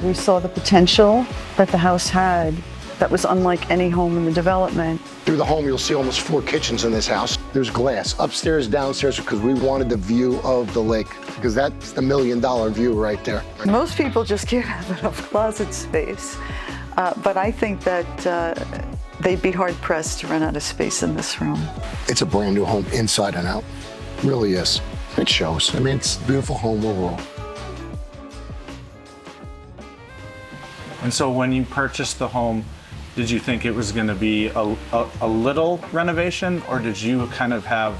We saw the potential that the house had that was unlike any home in the development. Through the home, you'll see almost 4 kitchens in this house. There's glass upstairs, downstairs, because we wanted the view of the lake, because that's the $1 million view right there. Most people just can't have enough closet space, but I think that they'd be hard-pressed to run out of space in this room. It's a brand new home inside and out. Really is. It shows. I mean, it's a beautiful home overall. And so when you purchased the home, did you think it was going to be a little renovation, or did you kind of have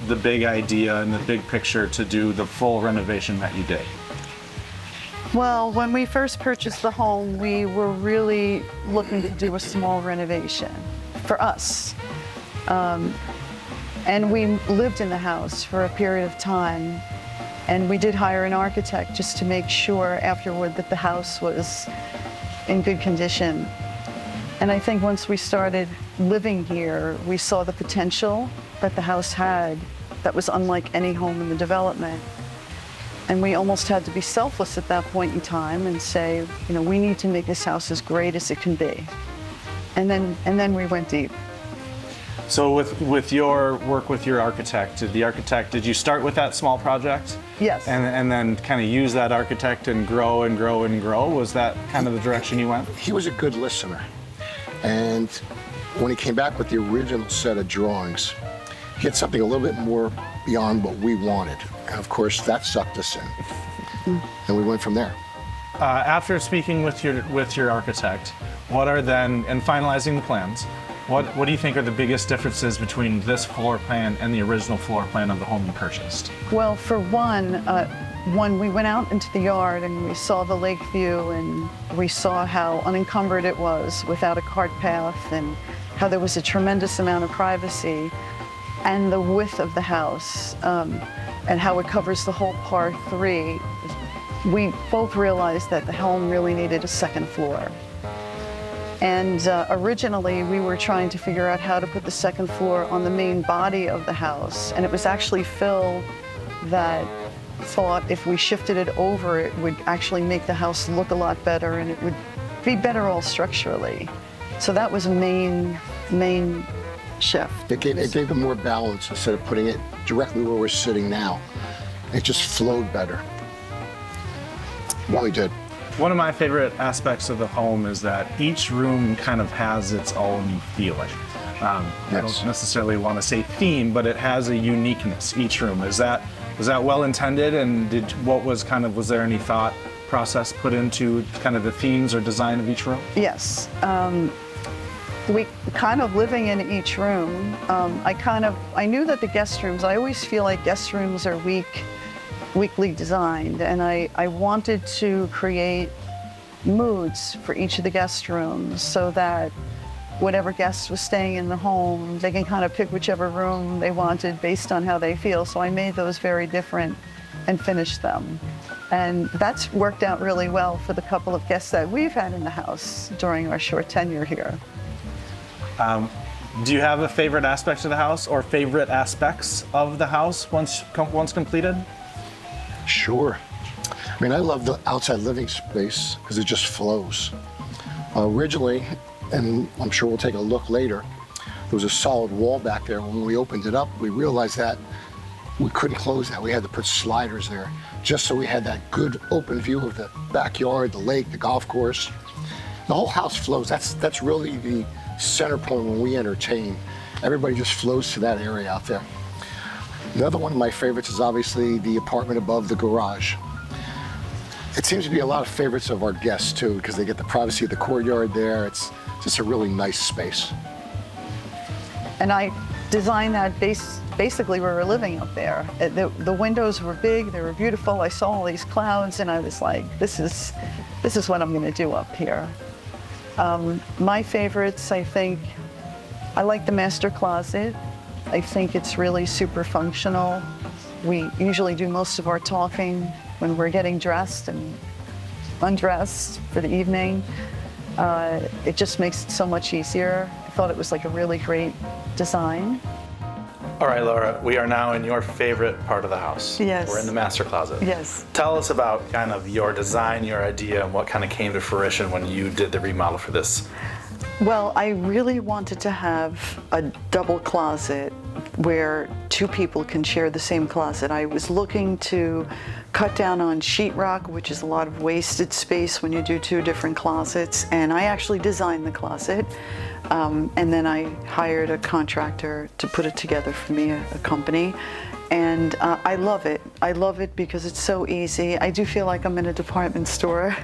the big idea and the big picture to do the full renovation that you did? Well, when we first purchased the home, we were really looking to do a small renovation for us. And we lived in the house for a period of time, and we did hire an architect just to make sure afterward that the house was in good condition. And I think once we started living here, we saw the potential that the house had that was unlike any home in the development. And we almost had to be selfless at that point in time and say, you know, we need to make this house as great as it can be. And then we went deep. So with your work with your architect, did you start with that small project? Yes. And then kind of use that architect and grow and grow and grow? Was that kind of the direction you went? He was a good listener. And when he came back with the original set of drawings, he had something a little bit more beyond what we wanted. And of course, that sucked us in. And we went from there. After speaking with your architect, what are then, and finalizing the plans, what do you think are the biggest differences between this floor plan and the original floor plan of the home you purchased? Well, for one, we went out into the yard and we saw the lake view, and we saw how unencumbered it was without a cart path, and how there was a tremendous amount of privacy, and the width of the house, and how it covers the whole par 3. We both realized that the home really needed a second floor. And originally we were trying to figure out how to put the second floor on the main body of the house, and it was actually Phil that thought if we shifted it over, it would actually make the house look a lot better, and it would be better all structurally. So that was a main shift. It gave them more balance instead of putting it directly where we're sitting now. It just flowed better. Really did. One of my favorite aspects of the home is that each room kind of has its own feeling. I don't necessarily want to say theme, but it has a uniqueness, each room. Was that well intended, and was there any thought process put into kind of the themes or design of each room? Yes. We kind of living in each room, I knew that the guest rooms, I always feel like guest rooms are weakly designed, and I wanted to create moods for each of the guest rooms so that whatever guest was staying in the home, they can kind of pick whichever room they wanted based on how they feel. So I made those very different and finished them. And that's worked out really well for the couple of guests that we've had in the house during our short tenure here. Do you have a favorite aspect of the house, or favorite aspects of the house once completed? Sure. I mean, I love the outside living space because it just flows. Originally, and I'm sure we'll take a look later, there was a solid wall back there. When we opened it up, we realized that we couldn't close that. We had to put sliders there just so we had that good open view of the backyard, the lake, the golf course. The whole house flows. That's really the center point when we entertain. Everybody just flows to that area out there. Another one of my favorites is obviously the apartment above the garage. It seems to be a lot of favorites of our guests too, because they get the privacy of the courtyard there. It's just a really nice space. And I designed that basically we were living up there. The windows were big, they were beautiful. I saw all these clouds and I was like, this is what I'm gonna do up here. My favorites, I think, I like the master closet. I think it's really super functional. We usually do most of our talking when we're getting dressed and undressed for the evening. It just makes it so much easier. I thought it was like a really great design. All right, Laura, we are now in your favorite part of the house. Yes. We're in the master closet. Yes. Tell us about kind of your design, your idea, and what kind of came to fruition when you did the remodel for this. Well, I really wanted to have a double closet where two people can share the same closet. I was looking to cut down on sheetrock, which is a lot of wasted space when you do two different closets, and I actually designed the closet. And then I hired a contractor to put it together for me, a company. And I love it. I love it because it's so easy. I do feel like I'm in a department store,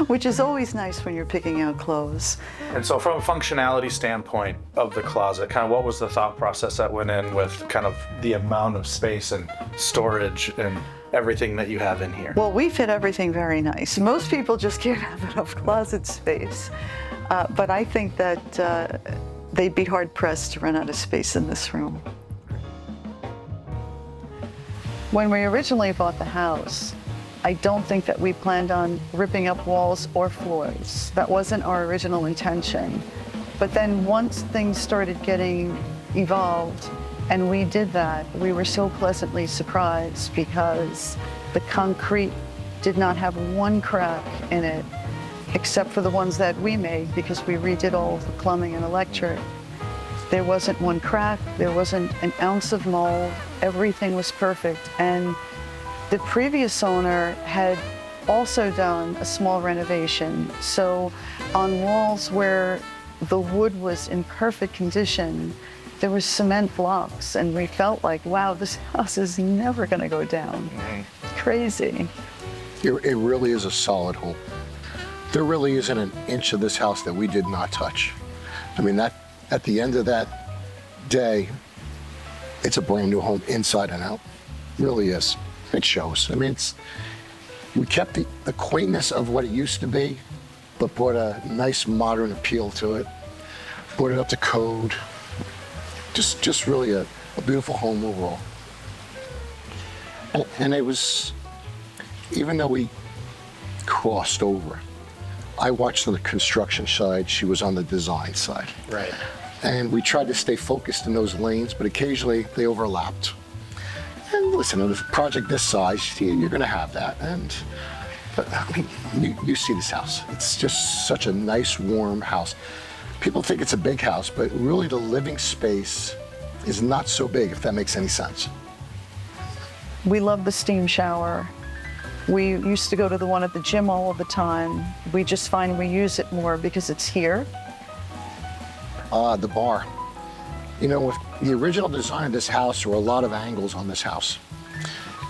which is always nice when you're picking out clothes. And so from a functionality standpoint of the closet, kind of what was the thought process that went in with kind of the amount of space and storage and everything that you have in here? Well, we fit everything very nice. Most people just can't have enough closet space. But I think that they'd be hard pressed to run out of space in this room. When we originally bought the house, I don't think that we planned on ripping up walls or floors. That wasn't our original intention. But then once things started getting evolved and we did that, we were so pleasantly surprised because the concrete did not have one crack in it, except for the ones that we made because we redid all of the plumbing and electric. There wasn't one crack, there wasn't an ounce of mold, everything was perfect. And the previous owner had also done a small renovation. So on walls where the wood was in perfect condition, there was cement blocks, and we felt like, wow, this house is never gonna go down. Crazy. It really is a solid home. There really isn't an inch of this house that we did not touch. I mean, that at the end of that day, it's a brand new home inside and out. It really is. It shows. I mean, we kept the quaintness of what it used to be, but brought a nice modern appeal to it. Brought it up to code. Just really a beautiful home overall. And it was, even though we crossed over, I watched on the construction side, she was on the design side. Right. And we tried to stay focused in those lanes, but occasionally they overlapped. And listen, on a project this size, you're gonna have that. But I mean, you see this house. It's just such a nice, warm house. People think it's a big house, but really the living space is not so big, if that makes any sense. We love the steam shower. We used to go to the one at the gym all of the time. We just find we use it more because it's here. The bar. You know, with the original design of this house, there were a lot of angles on this house.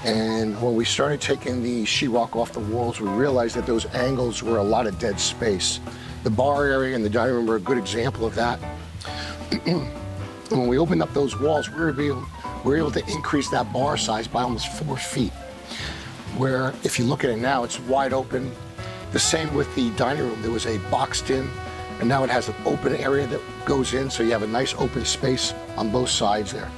And when we started taking the sheetrock off the walls, we realized that those angles were a lot of dead space. The bar area and the dining room were a good example of that. When we opened up those walls, we were able to increase that bar size by almost 4 feet. Where if you look at it now, it's wide open. The same with the dining room. There was a boxed in, and now it has an open area that goes in, so you have a nice open space on both sides there.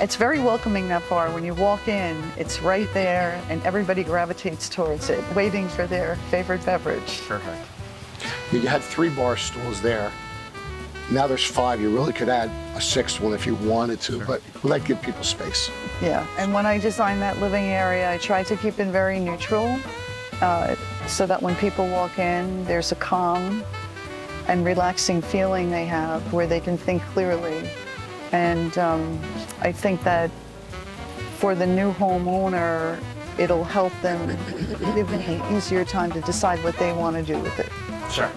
It's very welcoming, that bar. When you walk in, it's right there, and everybody gravitates towards it, waiting for their favorite beverage. Perfect. You had 3 bar stools there. Now there's 5. You really could add a 6th one if you wanted to, but let give people space. Yeah, and when I designed that living area, I tried to keep it very neutral, so that when people walk in, there's a calm and relaxing feeling they have where they can think clearly. And I think that for the new homeowner, it'll help them give them an easier time to decide what they want to do with it. Sure.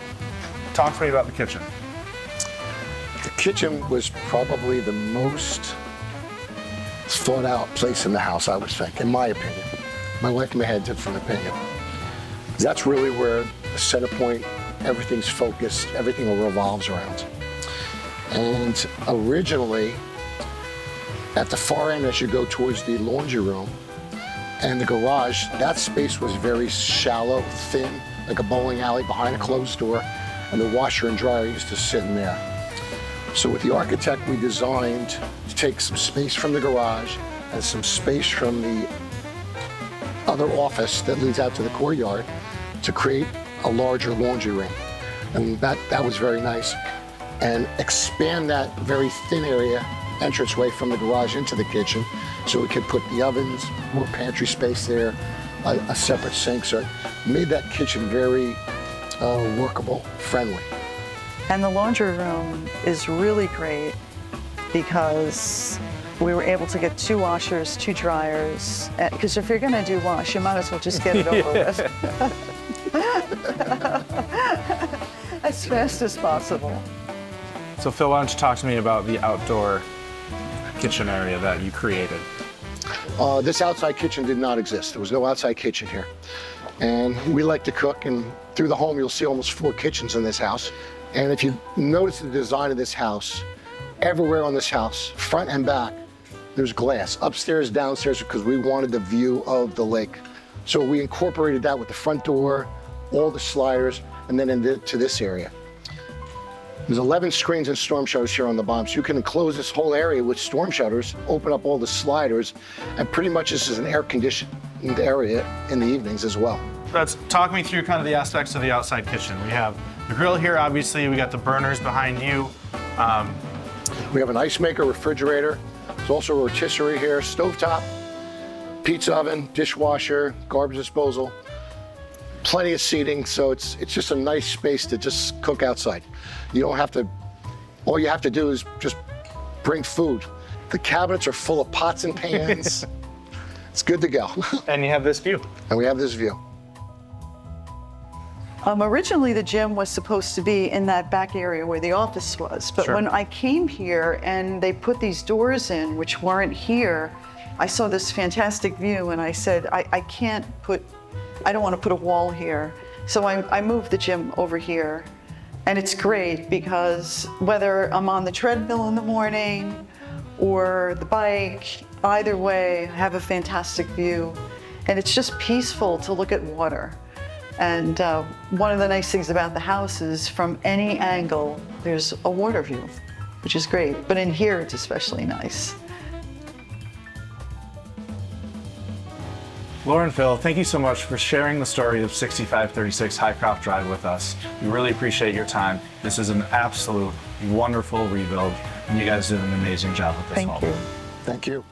Talk to me about the kitchen. The kitchen was probably the most thought out place in the house, I would think, in my opinion. My wife may have a different opinion. That's really where the center point, everything's focused, everything revolves around. And originally, at the far end as you go towards the laundry room and the garage, that space was very shallow, thin, like a bowling alley behind a closed door, and the washer and dryer used to sit in there. So with the architect, we designed to take some space from the garage and some space from the other office that leads out to the courtyard to create a larger laundry room. And that was very nice. And expand that very thin area entranceway from the garage into the kitchen, so we could put the ovens, more pantry space there, a separate sink. So it made that kitchen very workable, friendly. And the laundry room is really great because we were able to get 2 washers, 2 dryers. Because if you're going to do wash, you might as well just get it over with as fast as possible. So Phil, why don't you talk to me about the outdoor kitchen area that you created? This outside kitchen did not exist. There was no outside kitchen here. And we like to cook, and through the home, you'll see almost 4 kitchens in this house. And if you notice the design of this house, everywhere on this house, front and back, there's glass, upstairs, downstairs, because we wanted the view of the lake. So we incorporated that with the front door, all the sliders, and then into this area. There's 11 screens and storm shutters here on the bottom, so you can enclose this whole area with storm shutters, open up all the sliders, and pretty much this is an air-conditioned area in the evenings as well. Talk me through kind of the aspects of the outside kitchen. We have the grill here, obviously. We got the burners behind you. We have an ice maker, refrigerator. There's also a rotisserie here, stovetop, pizza oven, dishwasher, garbage disposal, plenty of seating. So it's just a nice space to just cook outside. You don't have to, all you have to do is just bring food. The cabinets are full of pots and pans. It's good to go. And you have this view. And we have this view. Originally, the gym was supposed to be in that back area where the office was. But Sure. when I came here and they put these doors in, which weren't here, I saw this fantastic view and I said, I don't want to put a wall here. So I moved the gym over here. And it's great because whether I'm on the treadmill in the morning or the bike, either way, I have a fantastic view. And it's just peaceful to look at water. And one of the nice things about the house is from any angle, there's a water view, which is great. But in here, it's especially nice. Laura and Phil, thank you so much for sharing the story of 6536 Highcroft Drive with us. We really appreciate your time. This is an absolute wonderful rebuild, and you guys did an amazing job with this home. Thank you. Thank you.